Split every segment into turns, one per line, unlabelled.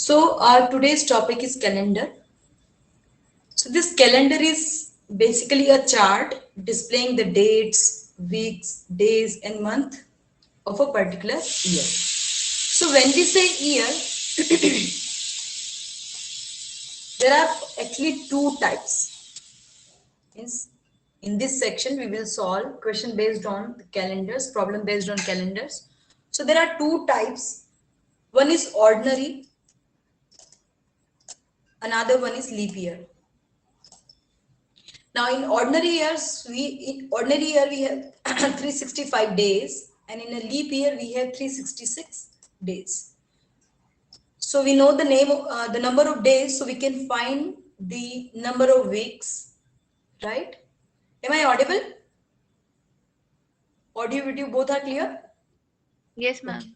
So our today's topic is calendar. So this calendar is basically a chart displaying the dates, weeks, days and month of a particular year. So when we say year, there are actually two types. Means in this section we will solve question based on the calendars, problem based on calendars. So there are two types. One is ordinary, another one is leap year. Now in ordinary year we have 365 days, and in a leap year we have 366 days. So we know the number of days, so we can find the number of weeks, right? Am I audible? Audio, video, both are clear?
Yes,
Okay.
ma'am.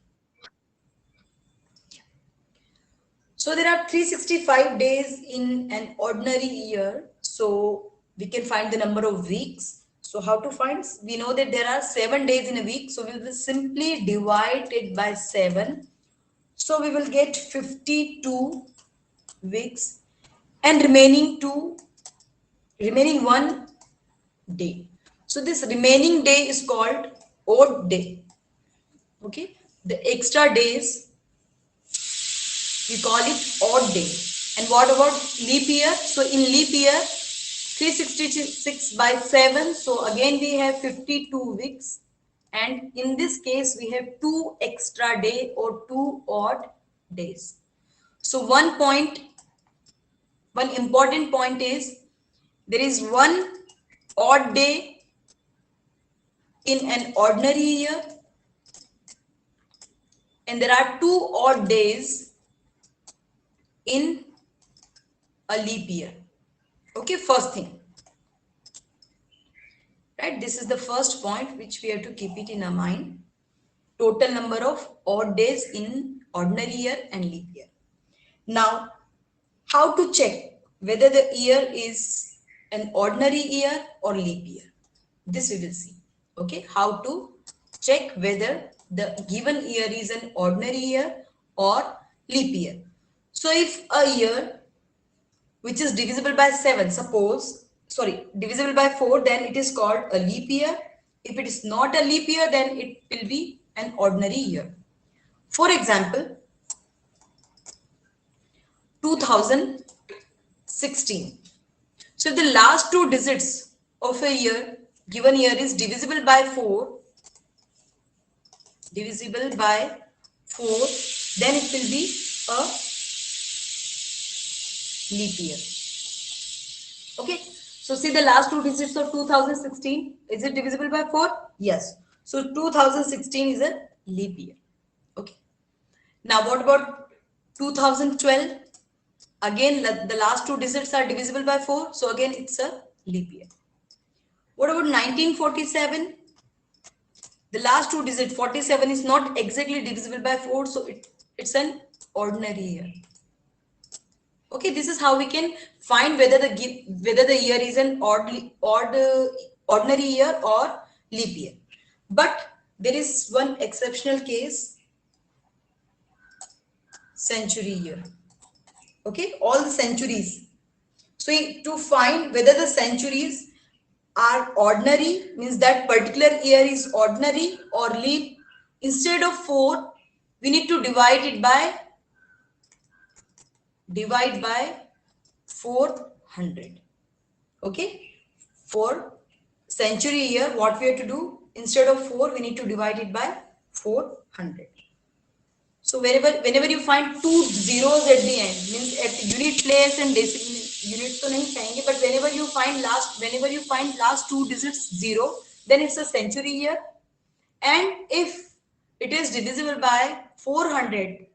So there are 365 days in an ordinary year. So we can find the number of weeks. So how to find? We know that there are 7 days in a week. So we will simply divide it by 7. So we will get 52 weeks, and remaining one day. So this remaining day is called odd day. Okay. The extra days, we call it odd day. And what about leap year? So in leap year, 366 by 7. So again we have 52 weeks. And in this case, we have 2 extra day or 2 odd days. So one important point is there is one odd day in an ordinary year, and there are 2 odd days in a leap year. Okay, first thing. Right, this is the first point which we have to keep it in our mind. Total number of odd days in ordinary year and leap year. Now, how to check whether the year is an ordinary year or leap year? This we will see. Okay, how to check whether the given year is an ordinary year or leap year. So if a year which is divisible by 7, divisible by 4, then it is called a leap year. If it is not a leap year, then it will be an ordinary year. For example, 2016. So if the last two digits of a year, given year, is divisible by 4, then it will be a leap year. Okay, so see the last two digits of 2016, is it divisible by 4? Yes. So 2016 is a leap year. Okay. Now what about 2012? Again, the last two digits are divisible by 4. So again, it's a leap year. What about 1947? The last two digits, 47, is not exactly divisible by 4. So it's an ordinary year. Okay, this is how we can find whether the year is an ordinary year or leap year. But there is one exceptional case, century year. Okay, all the centuries. So to find whether the centuries are ordinary, means that particular year is ordinary or leap, instead of 4, we need to divide by 400. Okay, for century year, what we have to do, instead of 4, we need to divide it by 400. So whenever you find two zeros at the end, means at unit place and decimal unit तो नहीं कहेंगे, but whenever you find last two digits 0, then it's a century year. And if it is divisible by 400,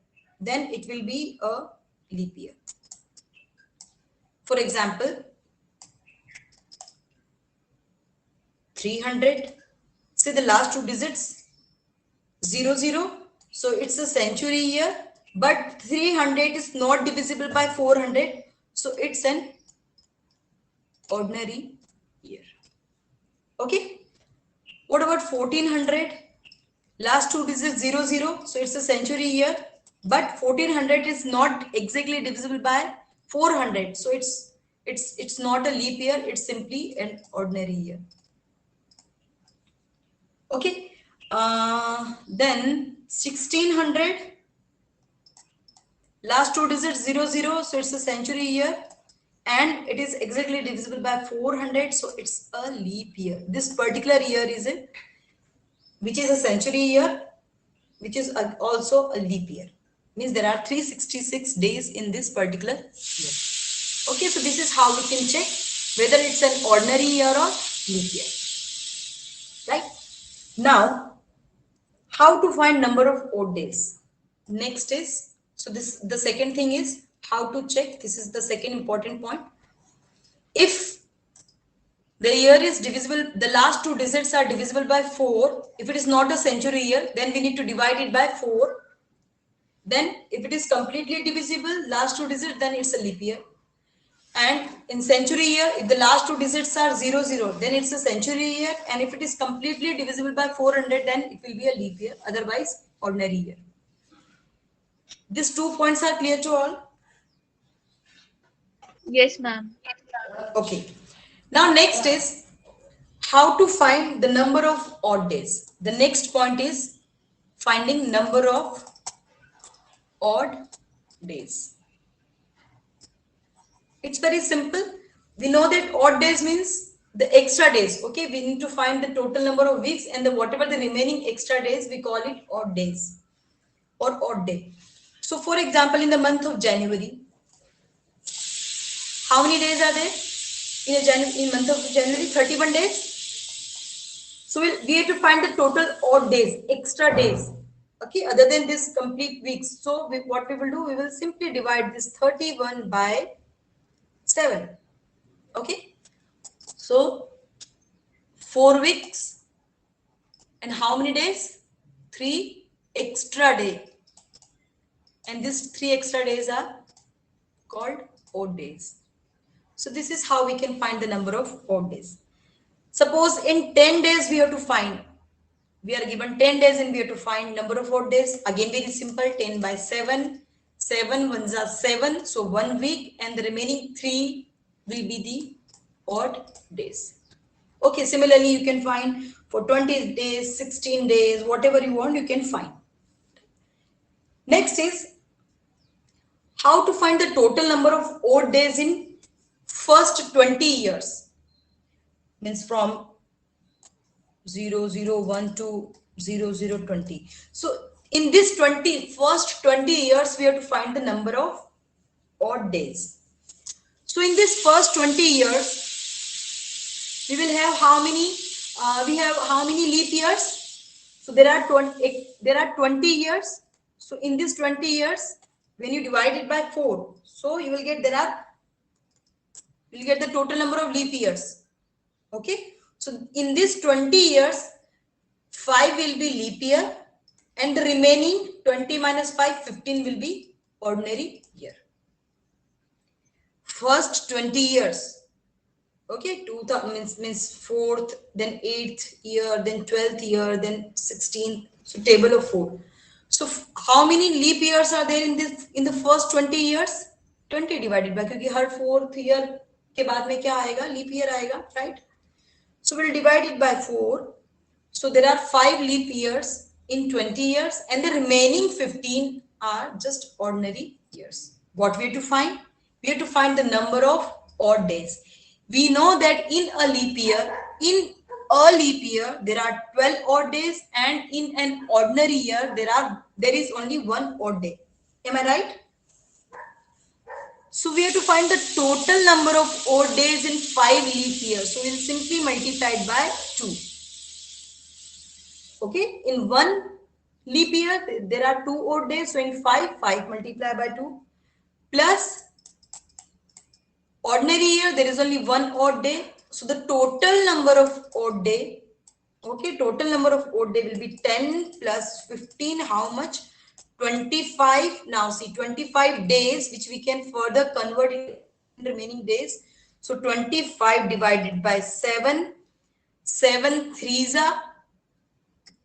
then it will be a leap year. For example, 300, say the last two digits 00, so it's a century year, but 300 is not divisible by 400, so it's an ordinary year. Okay, what about 1400? Last two digits 00, so it's a century year, but 1400 is not exactly divisible by 400. So it's not a leap year. It's simply an ordinary year. Okay. Then 1600. Last two digits 00, so it's a century year, and it is exactly divisible by 400, so it's a leap year. This particular year is a which is a century year, which is also a leap year. Means there are 366 days in this particular year. Okay, so this is how we can check whether it's an ordinary year or leap year. Right? Now, how to find number of odd days? Next is, so this the second thing is how to check. This is the second important point. If the year is divisible, the last two digits are divisible by 4. If it is not a century year, then we need to divide it by 4. Then if it is completely divisible, last two digits, then it's a leap year. And in century year, if the last two digits are 00, then it's a century year. And if it is completely divisible by 400, then it will be a leap year. Otherwise, ordinary year. These 2 points are clear to all?
Yes, ma'am.
Okay. Now next is how to find the number of odd days. The next point is finding number of odd days. It's very simple. We know that odd days means the extra days. Okay, we need to find the total number of weeks, and the whatever the remaining extra days, we call it odd days or odd day. So for example, in the month of January, how many days are there? In month of January, 31 days. So we have to find the total odd days, extra days, okay, other than this complete weeks. So what we will do, we will simply divide this 31 by 7. Okay. So 4 weeks and how many days? 3 extra day. And these 3 extra days are called odd days. So this is how we can find the number of odd days. Suppose in 10 days we have to find. We are given 10 days and we have to find number of odd days. Again, very simple, 10 by 7. 7 ones are 7. So 1 week and the remaining 3 will be the odd days. Okay, similarly, you can find for 20 days, 16 days, whatever you want, you can find. Next is how to find the total number of odd days in first 20 years. Means from 001 to 0020. So in this first 20 years, we have to find the number of odd days. So in this first 20 years, we will have how many? We have how many leap years? So there are 20 years. So in this 20 years, when you divide it by 4, so you will get you'll get the total number of leap years. Okay. So in this 20 years, 5 will be leap year and the remaining 20 minus 5, 15 will be ordinary year. First 20 years. Okay, 2000 means 4th, then 8th year, then 12th year, then 16th. So table of 4. So how many leap years are there in the first 20 years? 20 divided by, क्योंकि हर 4th year के बाद में क्या आएगा? Leap year आएगा, right? So we'll divide it by 4. So there are 5 leap years in 20 years and the remaining 15 are just ordinary years. What we have to find? We have to find the number of odd days. We know that in a leap year, there are 12 odd days, and in an ordinary year there is only 1 odd day. Am I right? So we have to find the total number of odd days in 5 leap years. So we'll simply multiply it by 2. Okay, in 1 leap year there are 2 odd days. So in 5 multiplied by 2 plus ordinary year there is only 1 odd day. So the total number of odd day, okay, total number of odd day will be 10 plus 15. How much? 25. Now see, 25 days, which we can further convert in remaining days. So 25 divided by 7. 7 threes are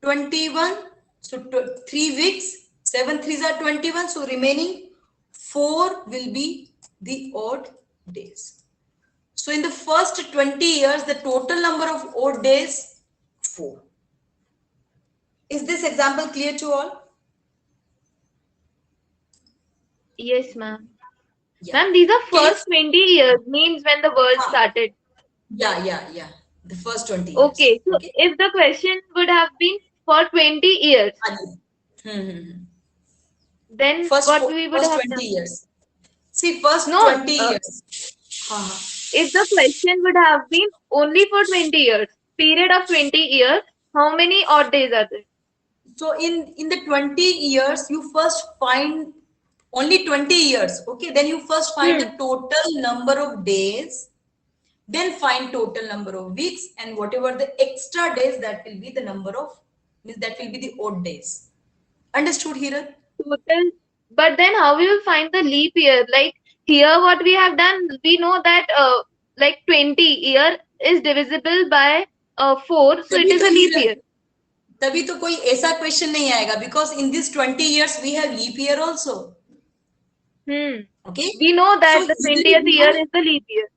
21. So 3 weeks, 7 threes are 21. So remaining 4 will be the odd days. So in the first 20 years, the total number of odd days, 4. Is this example clear to all?
Yes, ma'am.
Yeah.
Ma'am, these are
Can you?
first 20 years, means when the world
Ah,
started.
yeah. The first 20 years.
Okay, so
Okay.
if the question would have been for 20 years,
Adi. Hmm.
then
First,
what we would
first
have
20
done?
years. See, first
No,
20 years. Uh-huh.
if the question would have been only for 20 years, period of 20 years, how many odd days are there?
So in the 20 years, you first find only 20 years. Okay. Then you first find the
Hmm.
total number of days, then find total number of weeks, and whatever the extra days, that will be the number of, means that will be the odd days. Understood, Hiran?
Total. But then how we will find the leap year? Like here, what we have done, we know that like 20 year is divisible by 4, so it
तभी
is
तो
a leap
Hiran,
year.
तभी तो कोई ऐसा question नहीं आएगा, because in this 20 years we have leap year also.
Hmm.
Okay.
We know
So
that the
either
20th
you
year
will,
is the leap year.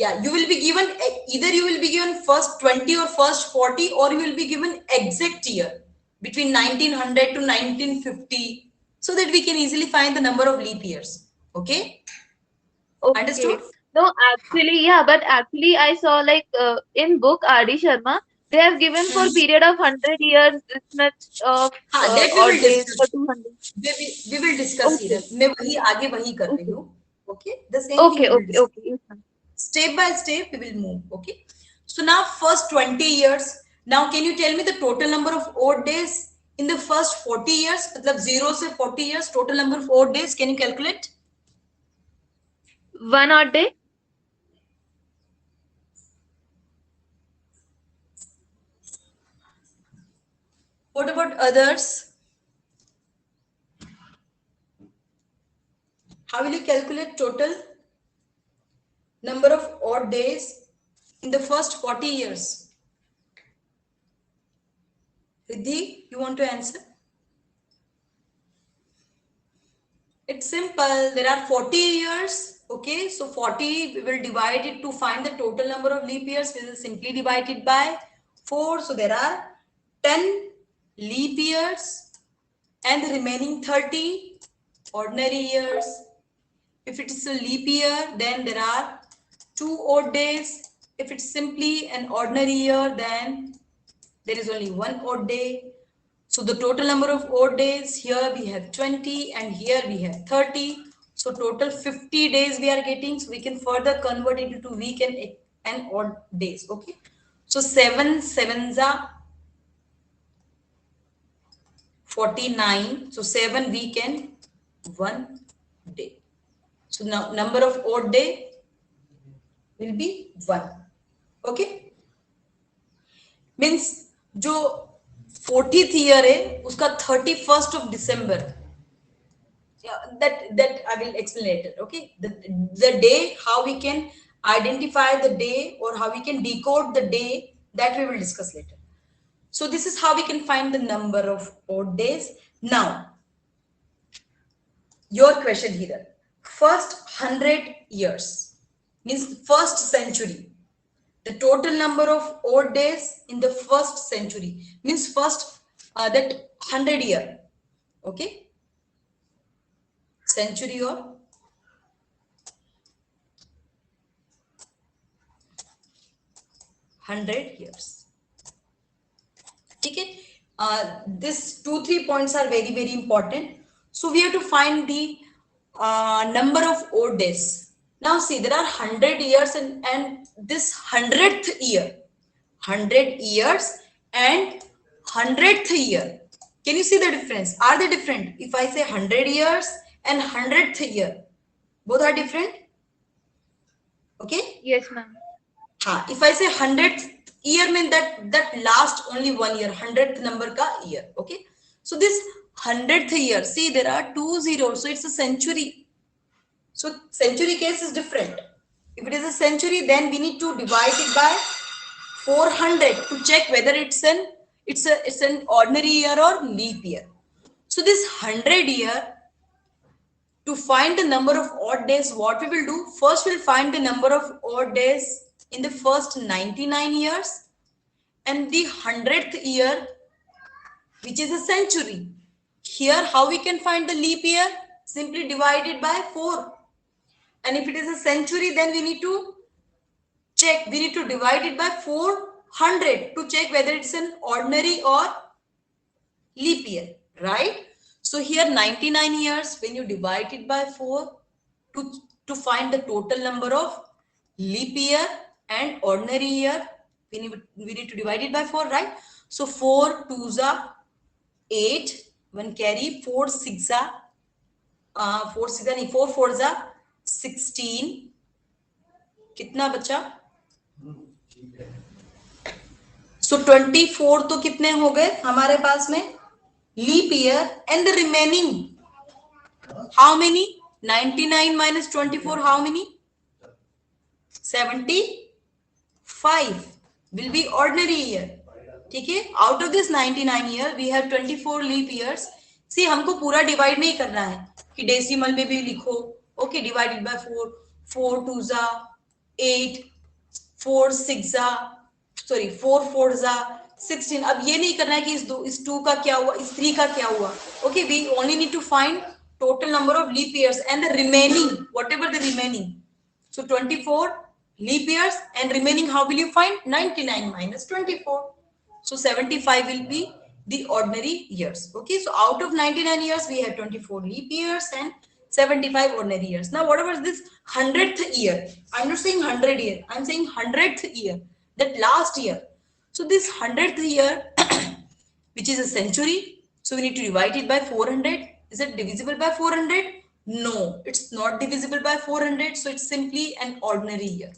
yeah, you will be given, either you will be given first 20 or first 40, or you will be given exact year between 1900 to 1950, so that we can easily find the number of leap years. Okay. Understood?
Okay. No,
हाँ.
actually, yeah, but actually, I saw like in book R.D. Sharma, they have given for period of 100 years this much of
हाँ, that we will
odd days
discuss.
for 200.
We will discuss
Okay,
here. मैं वही आगे वही कर रही
okay,
हूँ. Okay. The same thing we will discuss.
okay. Yes, ma'am.
Step by step we will move. Okay. So now first 20 years. Now can you tell me the total number of odd days in the first 40 years? मतलब 0 से 40 years total number of odd days. Can you calculate?
One odd day.
What about others? How will you calculate total number of odd days in the first 40 years? Riddhi, you want to answer? It's simple. There are 40 years. Okay, so 40, we will divide it to find the total number of leap years. We will simply divide it by 4. So there are 10 leap years and the remaining 30 ordinary years. If it is a leap year, then there are 2 odd days. If it's simply an ordinary year, then there is only 1 odd day. So the total number of odd days, here we have 20 and here we have 30. So total 50 days we are getting. So we can further convert it into week and odd days. Okay. So 7 sevens are 49. So 7 week and 1 day. So now number of odd day will be 1. Okay. Means जो 40th year है उसका 31st of December, yeah, that I will explain later. Okay, the day, how we can identify the day or how we can decode the day, that we will discuss later. So this is how we can find the number of odd days. Now your question here, first 100 years means first century, the total number of odd days in the first century means first that 100 year. Okay, century or 100 years. Okay, this 2-3 points are very important. So we have to find the number of odd days. Now see, there are 100 years and this 100th year, 100 years and 100th year. Can you see the difference? Are they different? If I say 100 years and 100th year, both are different. Okay.
Yes, ma'am.
If I say 100th year, mean that last only 1 year, 100th number ka year. Okay. So this 100th year, see there are 2 zeros, so it's a century. So century case is different. If it is a century, then we need to divide it by 400 to check whether it's an ordinary year or leap year. So this 100 year, to find the number of odd days, what we will do, first we'll find the number of odd days in the first 99 years and the 100th year, which is a century. Here, how we can find the leap year? Simply divide it by 4. And if it is a century, then we need to check. We need to divide it by 400 to check whether it's an ordinary or leap year, right? So here 99 years, when you divide it by 4 to find the total number of leap year and ordinary year, we need to divide it by 4, right? So 4 2s are 8, 1 carry, 4 6 are 4 6 नहीं 4 4s are 16, कितना बचा? So 24 तो कितने हो गए हमारे पास में leap year, and the remaining how many? 99 minus 24, how many? 75 will be ordinary year. ठीक है, out of this 99 year we have 24 leap years. See, हमको पूरा डिवाइड नहीं करना है कि डेसिमल में भी लिखो. Okay, divided by 4, 4 2s are 8, 4 6s are sorry 4 4s are 16. अब ये नहीं करना है कि इस 2 का क्या हुआ, इस 3 का क्या हुआ. Okay, we only need to find total number of leap years and the remaining, whatever the remaining. So 24 leap years and remaining, how will you find? 99 minus 24. So 75 will be the ordinary years. Okay, so out of 99 years, we have 24 leap years and 75 ordinary years. Now, whatever is this 100th year? I'm not saying 100 year. I'm saying 100th year, that last year. So this 100th year, which is a century, so we need to divide it by 400. Is it divisible by 400? No, it's not divisible by 400. So it's simply an ordinary year.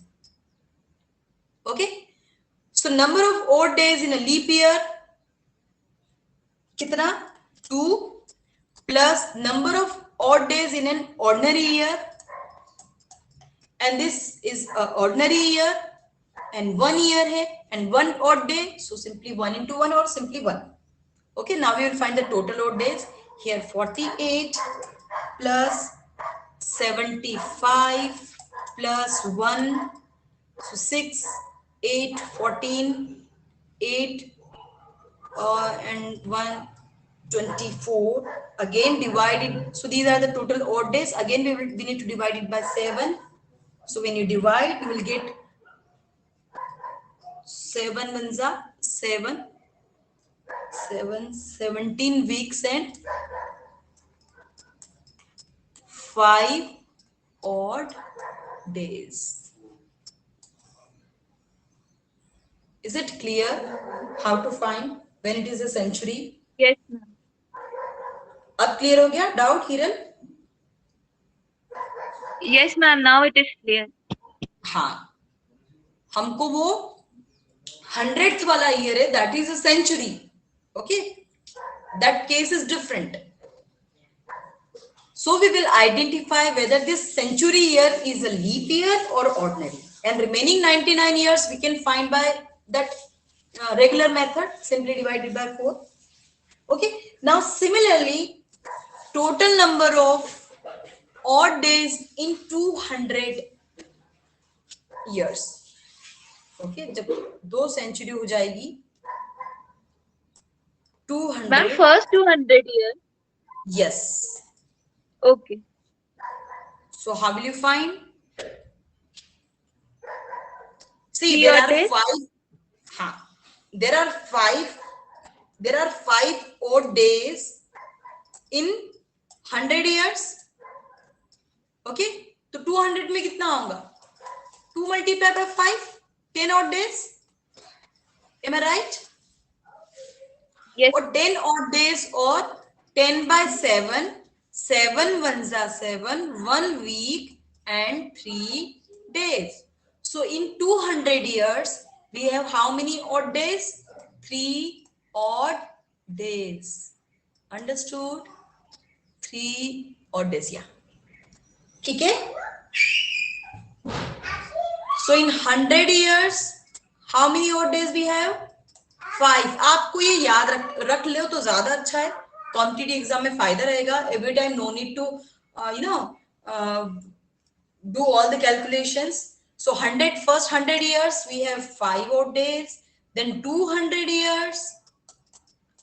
Okay. So number of odd days in a leap year, कितना? 2 plus number of odd days in an ordinary year, and this is a ordinary year and 1 year hai and 1 odd day, so simply 1 into 1 or simply 1. Okay, now we will find the total odd days. Here 48 plus 75 plus 1, so 6 8 14 8 and 1 24, again divided. So these are the total odd days. Again we need to divide it by 7. So when you divide, you will get 7 ones are 7 17 weeks and 5 odd days. Is it clear how to find when it is a century?
Yes, ma'am.
अब clear हो गया doubt हिरन?
Yes, ma'am. Now it is clear.
हाँ, हमको वो 100th वाला year है, that is a century. Okay, that case is different. So we will identify whether this century year is a leap year or ordinary, and remaining 99 years we can find by that regular method, simply divided by 4. Okay, now similarly, total number of odd days in 200 years. Okay, जब 2 century हो जाएगी 200.
Ma'am, first 200 years.
Yes.
Okay.
So how will you find? See,
Three
there
odd
are
days?
5. There are 5 odd days in 100 years. Okay, तो 200 में कितना होगा? 2 multiplied by 5, 10 odd days. Am I right?
Yes.
Or 10 odd days or 10 by 7. 7 ones are 7, 1 week and 3 days. So in 200 years, we have how many odd days? 3 odd days. Understood? 3 odd days, yeah. Okay? So in 100 years, how many odd days we have? 5. आपको ये याद रख लो तो ज्यादा अच्छा है. Competitive exam में फायदा रहेगा. Every time no need to do all the calculations. So 100, first 100 years we have 5 odd days, then 200 years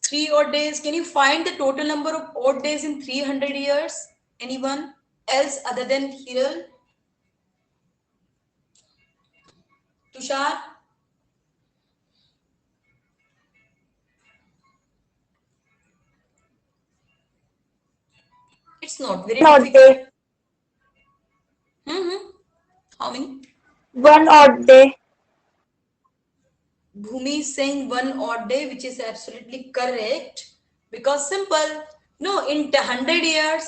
3 odd days. Can you find the total number of odd days in 300 years? Anyone else other than Hiral? Tushar? It's not very
Odd
difficult.
day.
How many?
One odd day.
Bhumi is saying one odd day, which is absolutely correct, because simple. No, in 100 years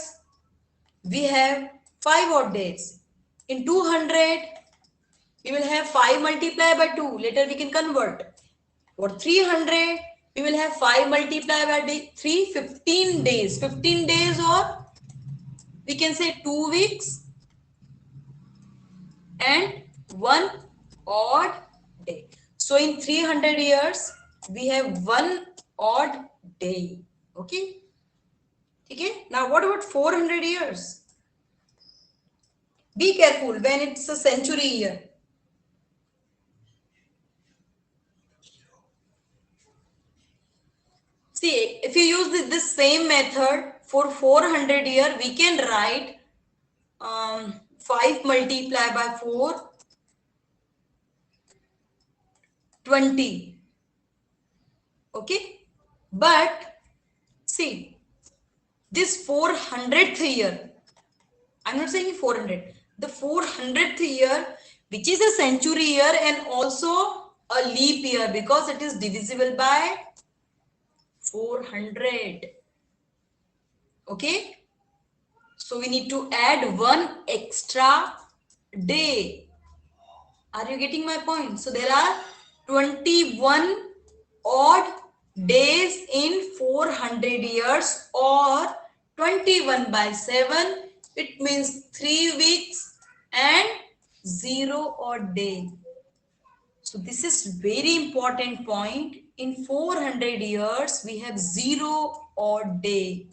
we have 5 odd days. In 200 we will have 5 multiplied by 2. Later we can convert. For 300 we will have 5 multiplied by 3, 15 days. 15 days, or we can say 2 weeks and 1 odd day. So in 300 years we have 1 odd day. Okay. Okay. Now what about 400 years? Be careful when it's a century year. See, if you use this same method for 400 year, we can write 5 multiplied by 4, 20. Okay. But see, this 400th year, I'm not saying 400, the 400th year, which is a century year and also a leap year, because it is divisible by 400. Okay. So we need to add 1 extra day. Are you getting my point? So there are 21 odd days in 400 years, or 21 by 7. It means 3 weeks and 0 odd day. So this is very important point. In 400 years, we have 0 odd day.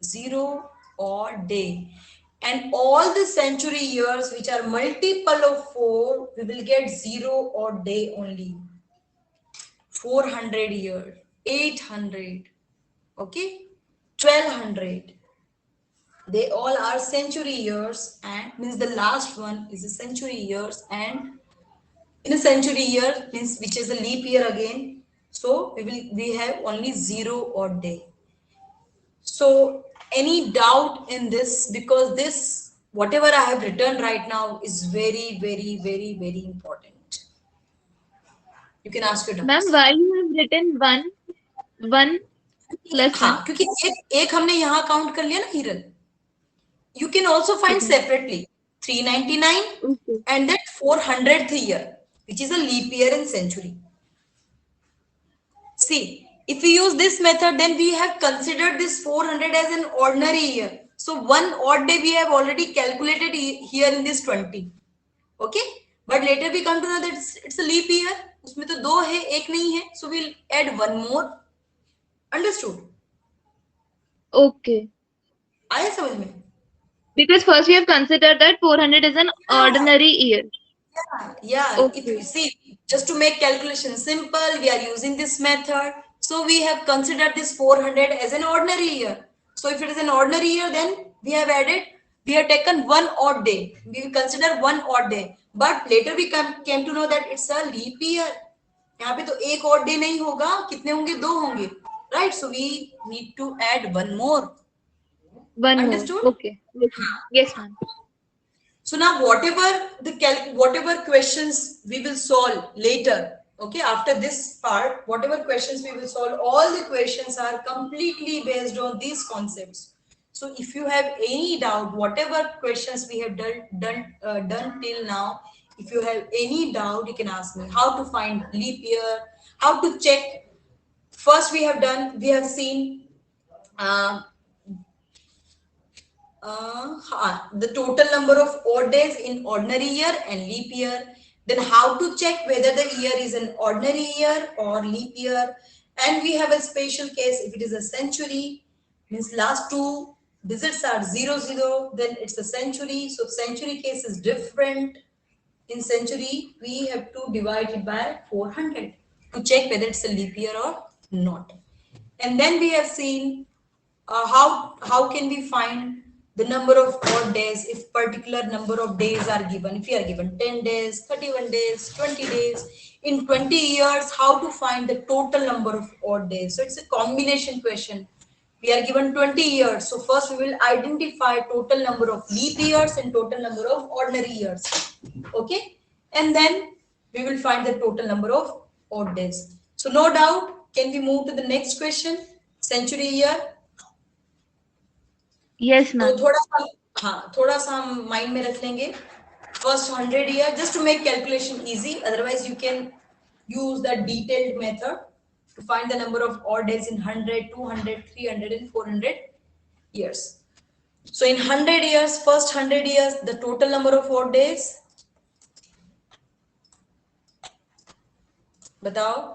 0 odd day. And all the century years which are multiple of 4, we will get 0 odd day only. 400 years, 800, okay, 1200. They all are century years, and means the last one is a century years, and in a century year means which is a leap year again. So we have only 0 odd day. So any doubt in this? Because this, whatever I have written right now, is very, very, very, very important. You can ask your
Ma'am,
doubts.
why you have written 1 plus 1?
हाँ, क्योंकि एक हमने यहाँ count कर लिया ना Hiral. You can also find separately 399
Okay.
and that 400th year, which is a leap year in century. See, if we use this method, then we have considered this 400 as an ordinary year. So 1 odd day we have already calculated here in this 20. Okay, but later we come to know that it's a leap year. उसमें तो 2 है, 1 नहीं है. So we'll add 1 more. Understood?
Okay.
आया समझ में?
Because first we have considered that 400 is an ordinary year.
Yeah.
Okay.
If you see, just to make calculation simple, we are using this method. So we have considered this 400 as an ordinary year. So if it is an ordinary year, then we have taken 1 odd day. We will consider 1 odd day. But later we came to know that it's a leap year. यहाँ पे तो एक odd day नहीं होगा, कितने होंगे? 2 होंगे. Right? So we need to add 1 more.
1
Understood?
more. Okay. Yes, ma'am.
So now whatever questions we will solve later, okay, after this part, whatever questions we will solve, all the questions are completely based on these concepts. So if you have any doubt, whatever questions we have done till now, if you have any doubt, you can ask me. How to find leap year, how to check. First we have seen the total number of odd days in ordinary year and leap year. Then how to check whether the year is an ordinary year or leap year. And we have a special case if it is a century. means last two digits are 00, then it's a century. So century case is different. In century, we have to divide it by 400 to check whether it's a leap year or not. And then we have seen how can we find the number of odd days if particular number of days are given. If we are given 10 days, 31 days, 20 days, in 20 years, how to find the total number of odd days. So it's a combination question. We are given 20 years. So first we will identify total number of leap years and total number of ordinary years. Okay. And then we will find the total number of odd days. So no doubt, can we move to the next question? Century year.
Yes,
तो
ma'am.
थोड़ा सा हम mind में रख लेंगे. First 100 year, just to make calculation easy. Otherwise, you can use the detailed method to find the number of odd days in 100, 200, 300, and 400 years. So in 100 years, first 100 years, the total number of odd days. बताओ.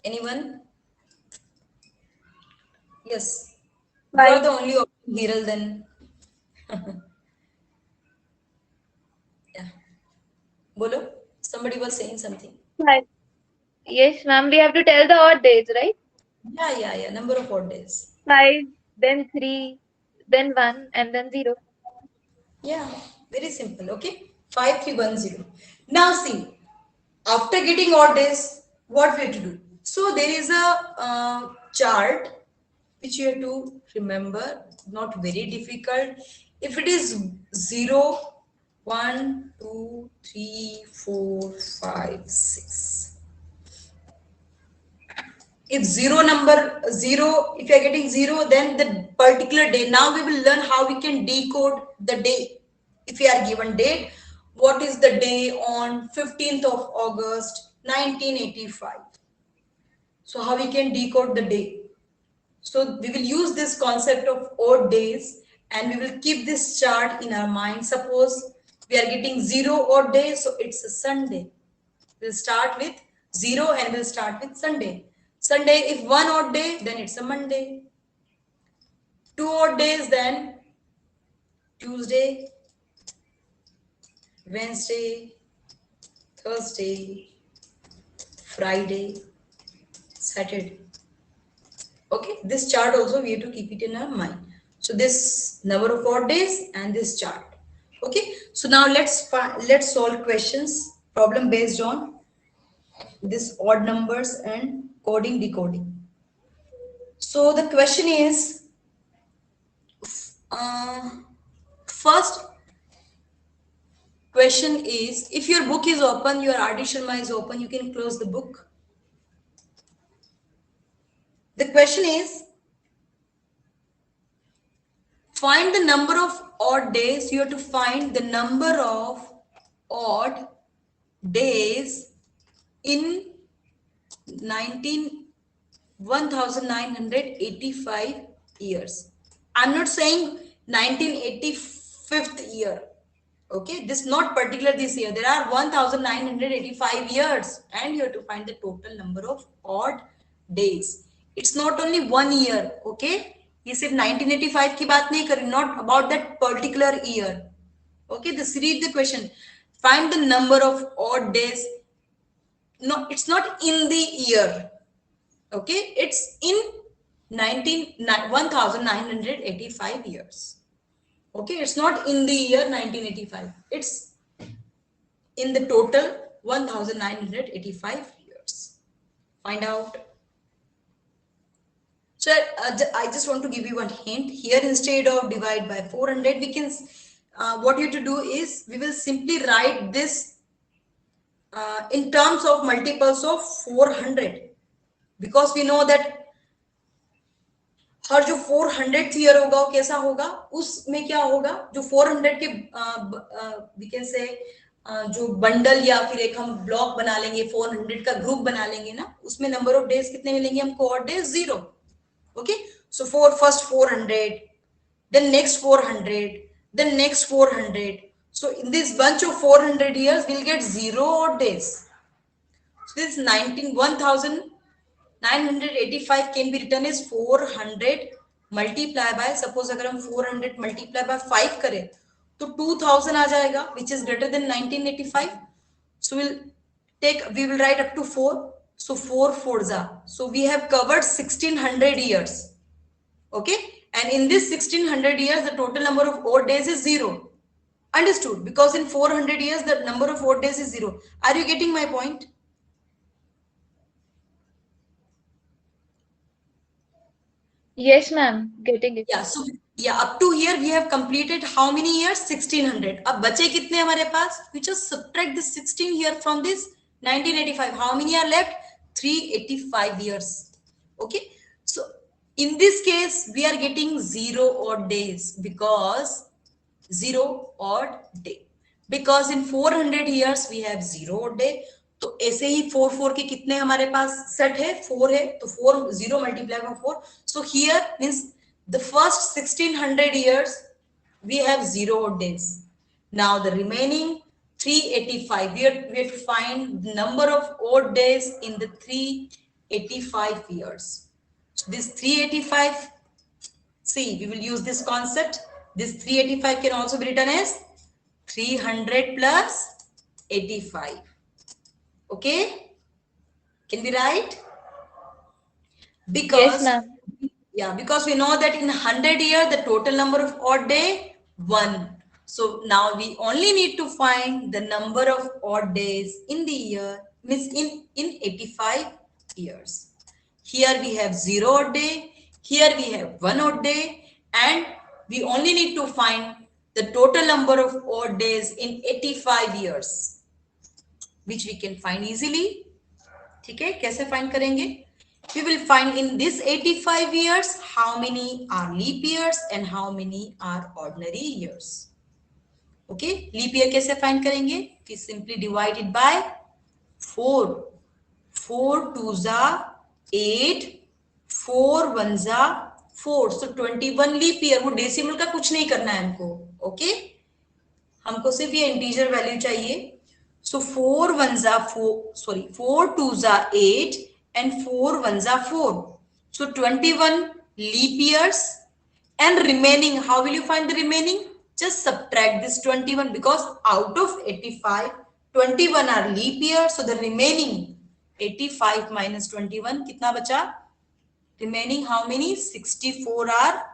Anyone? Yes. You are the only option, Hiral, then. Yeah. Bolo? Somebody was saying something.
Right. Yes, ma'am. We have to tell the odd days, right?
Yeah. Number of odd days.
5, then 3, then 1, and then 0.
Yeah, very simple. Okay. 5310. Now see, after getting odd days, what we have to do? So there is a chart which you have to remember, not very difficult. If it is 0, 1, 2, 3, 4, 5, 6. If if you are getting 0, then the particular day. Now we will learn how we can decode the day. If you are given date, what is the day on 15th of August 1985? So how we can decode the day? So we will use this concept of odd days and we will keep this chart in our mind. Suppose we are getting 0 odd day, so it's a Sunday. We'll start with 0 and we'll start with Sunday. Sunday, if 1 odd day, then it's a Monday. 2 odd days, then Tuesday, Wednesday, Thursday, Friday, Saturday. Okay, this chart also we have to keep it in our mind. So this number of odd days and this chart. Okay, so now let's solve questions, problem based on this odd numbers and coding decoding. So the question is, first question is, if your book is open, your RD Sharma is open, you can close the book. The question is, find the number of odd days. You have to find the number of odd days in 1985 years. I'm not saying 1985th year. Okay, this is not particular this year. There are 1985 years and you have to find the total number of odd days. It's not only 1 year. Okay, ये सिर्फ 1985 की बात नहीं करी, not about that particular year. Okay, just read the question. Find the number of odd days. No, it's not in the year. Okay, it's in 1985 years. Okay, it's not in the year 1985. It's in the total 1985 years. Find out. So I just want to give you one hint here. Instead of divide by 400, we can what you have to do is we will simply write this in terms of multiples of 400, because we know that हर जो 400th year होगा वो कैसा होगा, उसमें क्या होगा, जो 400 के we can say जो बंडल या फिर एक हम ब्लॉक बना लेंगे, 400 का ग्रुप बना लेंगे ना, उसमें नंबर ऑफ डेज कितने मिलेंगे हमको? Odd days 0. Okay, so for first 400, then next 400, then next 400. So in this bunch of 400 years, we'll get 0 odd days. So this 1985 can be written as 400 multiply by, suppose अगर हम 400 multiply by 5 करें तो 2000 आ जाएगा, which is greater than 1985. So we will write up to 4. So 4 fours are. So we have covered 1600 years. Okay, and in this 1600 years, the total number of odd days is 0. Understood? Because in 400 years, the number of odd days is 0. Are you getting my point?
Yes, ma'am. Getting it.
Yeah. So yeah, up to here we have completed how many years? 1600. अब बचे कितने हमारे पास? We just subtract this 16 here from this 1985. How many are left? 385 years. Okay. So in this case, we are getting 0 odd days because 0 odd day. Because in 400 years we have 0 odd day. तो ऐसे ही 4 के कितने हमारे पास set है? 4 है, तो 4 0 multiply by 4. So here means the first 1600 years we have 0 odd days. Now the remaining 385, we have to find the number of odd days in the 385 years. So this 385, see, we will use this concept. This 385 can also be written as 300 plus 85. Okay, can be right? Because
Yes, ma'am.
yeah, because we know that in 100 years the total number of odd day 1. So now we only need to find the number of odd days in the year, means in 85 years. Here we have 0 odd day, here we have 1 odd day, and we only need to find the total number of odd days in 85 years, which we can find easily. ठीक है, कैसे find करेंगे? We will find in this 85 years how many are leap years and how many are ordinary years. Okay, leap year कैसे find करेंगे? We simply divide it by 4. 4 2s are 8, 4 1s are 4. So 21 leap year. वो decimal का कुछ नहीं करना है हमको. Okay, हमको सिर्फ ये इंटीजर वैल्यू चाहिए. So 4 1s are 4, sorry, 4 2s are 8 and 4 1s are 4. So 21 leap years, and remaining, how will you find the remaining? Just subtract this 21, because out of 85, 21 are leap years. So the remaining 85 minus 21, कितना बचा? Remaining how many? 64 are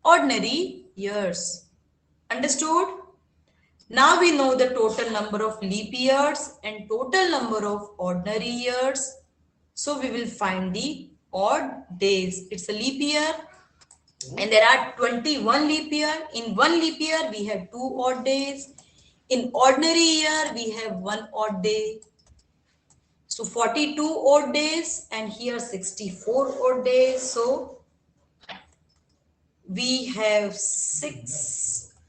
ordinary years. Understood? Now we know the total number of leap years and total number of ordinary years. So we will find the odd days. It's a leap year and there are 21 leap year. In one leap year, we have 2 odd days. In ordinary year, we have 1 odd day. So 42 odd days and here 64 odd days. So we have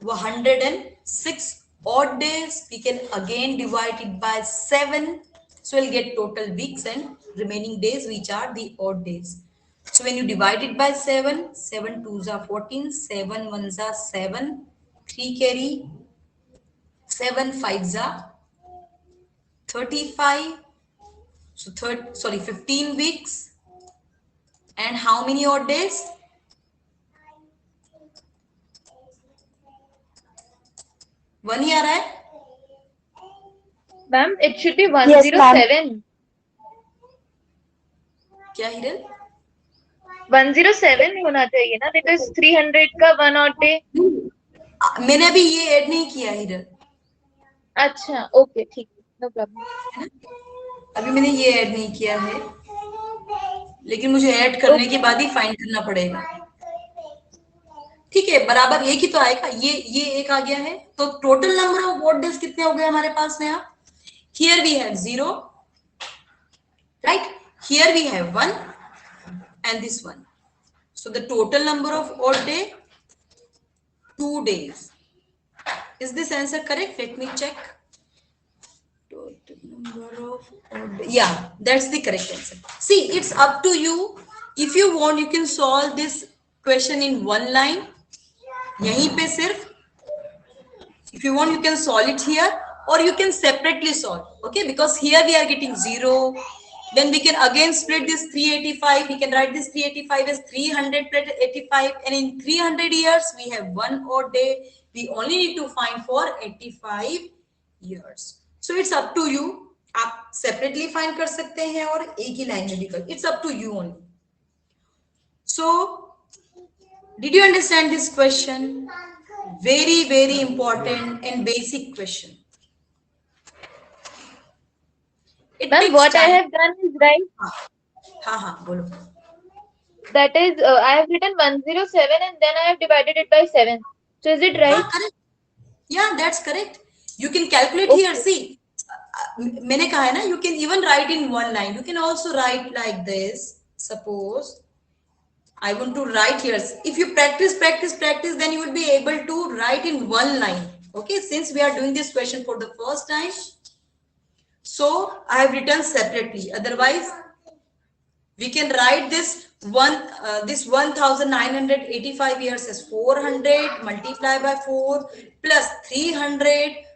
106 odd days. We can again divide it by 7. So we'll get total weeks and remaining days, which are the odd days. So when you divide it by 7, 7 2s are 14, 7 1s are 7, 3 carry, 7 5s are 35. So 15 weeks. And how many odd days? One ही आ रहा है?
Ma'am, it should be
Yes,
107.
क्या हिरल?
107 होना चाहिए ना, because 300 का 1 odd day.
मैंने अभी ये ऐड नहीं किया हिरल.
अच्छा, okay, ठीक है, no problem.
अभी मैंने ये ऐड नहीं किया है, लेकिन मुझे ऐड करने के बाद ही फाइंड करना पड़ेगा. ठीक है, बराबर एक ही तो आएगा. ये एक आ गया है. तो total number of odd days कितने हो गए हमारे पास में? यहाँ here we have 0, right? Here we have 1 and this one. So the total number of odd day 2 days. Is this answer correct? Let me check. Total number of odd day. Yeah, that's the correct answer. See, it's up to you. If you want, you can solve this question in one line. यहीं पे सिर्फ If you want, you can solve it here or you can separately solve. Okay, because here we are getting 0. Then we can again split this 385. We can write this 385 as 300 plus 85. And in 300 years, we have 1 odd day. We only need to find for 85 years. So it's up to you. आप separately find कर सकते हैं और एक ही line में भी कर. It's up to you only. So, did you understand this question? Very, very important and basic question. It
Ma'am,
takes
what I
time.
have done is right.
हाँ, बोलो.
That is, I have written 107 and then I have divided it by 7. So is it right?
Correct. Yeah, that's correct. You can calculate
Okay.
here. See, मैंने कहा है ना, you can even write in one line. You can also write like this. Suppose I want to write here. If you practice, then you will be able to write in one line. Okay, since we are doing this question for the first time, so I have written separately. Otherwise, we can write this 1985 years as 400 multiplied by 4 plus 300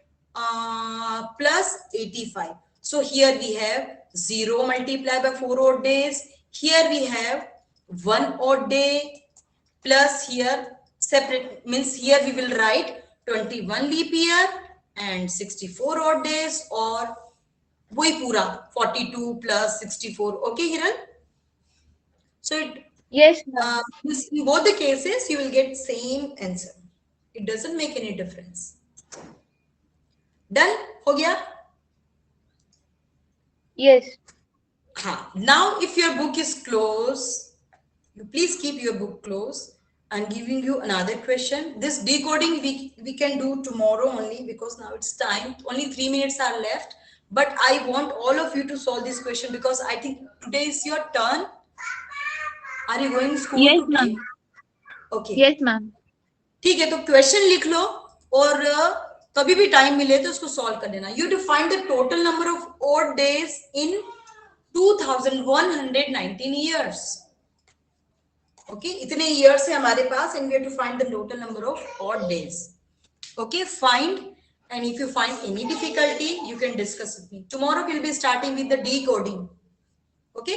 plus 85. So here we have 0 multiplied by 4 odd days. Here we have 1 odd day plus here separate means here we will write 21 leap year and 64 odd days or वही पूरा 42 plus 64. Okay, Hiran? So
Yes, ma'am.
in both the cases, you will get same answer. It doesn't make any difference. Done? हो गया?
Yes.
हाँ. Now, if your book is closed, you please keep your book closed. I'm giving you another question. This decoding we can do tomorrow only because now it's time. Only 3 minutes are left. But I want all of you to solve this question because I think today is your turn. Are you going to school
Yes,
today?
ma'am.
Okay.
Yes, ma'am.
ठीक है, तो question लिख लो और कभी भी time मिले तो उसको सॉल्व कर लेना. You to find the total number of odd days in 2119 years. Okay, इतने ईयर्स है हमारे पास and we have to find the total number of odd days. Okay, find. And if you find any difficulty, you can discuss with me. Tomorrow we'll be starting with the decoding. Okay,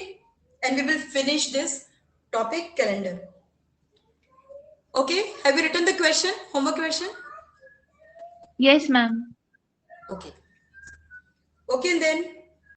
and we will finish this topic calendar. Okay, have you written the question, homework question?
Yes, ma'am.
Okay. Okay, then